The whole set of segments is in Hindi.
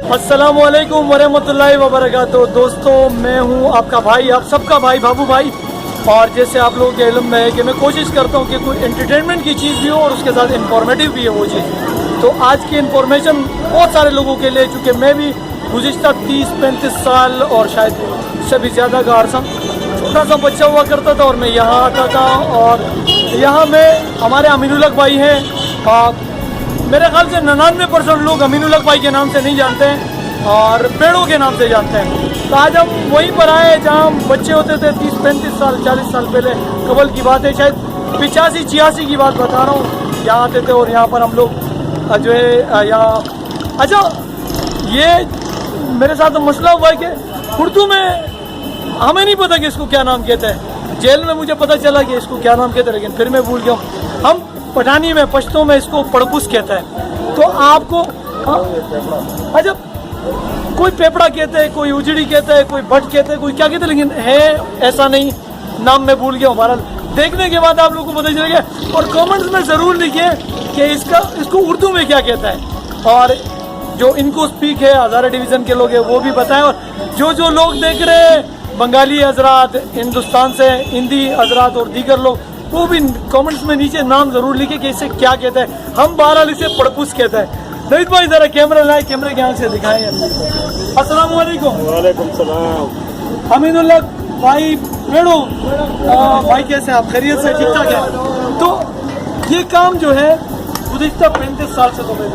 अस्सलामुअलैकुम वरहमतुल्लाहि वबरकातुहू। दोस्तों, मैं हूं आपका भाई, आप सबका भाई बाबू भाई। और जैसे आप लोगों के इल्म में है कि मैं कोशिश करता हूं कि कोई एंटरटेनमेंट की चीज़ भी हो और उसके साथ इंफॉर्मेटिव भी है वो चीज़। तो आज की इंफॉर्मेशन बहुत सारे लोगों के लिए, चूँकि मैं भी गुज़िश्ता 30-35 साल और शायद उससे भी ज़्यादा का अरसा छोटा सा बच्चा हुआ करता था और मैं यहाँ आता था। और यहाँ में हमारे अमीनुल हक भाई हैं। मेरे ख्याल से 99% लोग अमीनुल हक भाई के नाम से नहीं जानते हैं और पेड़ों के नाम से जानते हैं। तो आज हम वहीं पर आए जहाँ हम बच्चे होते थे 30-35 साल 40 साल पहले कबल की बात है, शायद 85-86 की बात बता रहा हूँ। यहाँ आते थे और यहाँ पर हम लोग जो है यहाँ, अच्छा ये मेरे साथ मसला हुआ है कि उर्दू में हमें नहीं पता कि इसको क्या नाम कहते हैं। जेल में मुझे पता चला कि इसको क्या नाम कहते हैं, लेकिन फिर मैं भूल गया हूँ। हम पठानी में, पश्तो में इसको पड़पुस कहता है। तो आपको अच्छा कोई पेपड़ा कहते हैं, कोई उजड़ी कहते हैं, कोई भट्ट कहते हैं, कोई क्या कहते हैं, लेकिन है ऐसा नहीं, नाम मैं भूल गया हमारा। देखने के बाद आप लोगों को पता चलेगा और कमेंट्स में ज़रूर लिखिए कि इसको उर्दू में क्या कहता है। और जो इनको स्पीक है हज़ारा डिवीज़न के लोग हैं वो भी बताएं। और जो लोग देख रहे हैं बंगाली हजरात, हिंदुस्तान से हिंदी हजरात और दीगर लोग, वो भी कमेंट्स में नीचे नाम ज़रूर लिखे कि इसे क्या कहते हैं। हम बहरहाल इसे पड़पुस कहते हैं। नवीद भाई ज़रा कैमरा लाए, कैमरे के यहाँ से दिखाएं। अस्सलाम वालेकुम। वालेकुम सलाम। अमीनुल हक भाई पेड़ो भाई, कैसे आप? खैरियत से? ठीक ठाक है। तो ये काम जो है गुज़िश्ता 35 साल से तो मैं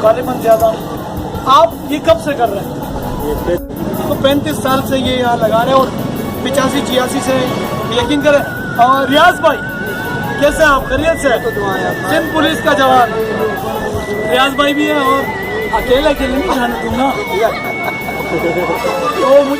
गालिबन ज़्यादा, आप ये कब से कर रहे हैं? तो 35 साल से ये यहाँ लगा रहे हैं और 85-86 से यकीन करें। और रियाज भाई कैसे आप? खैरियत से? सिंध पुलिस का जवान रियाज भाई भी है। और अकेले नहीं जाने दूंगा तो मुझे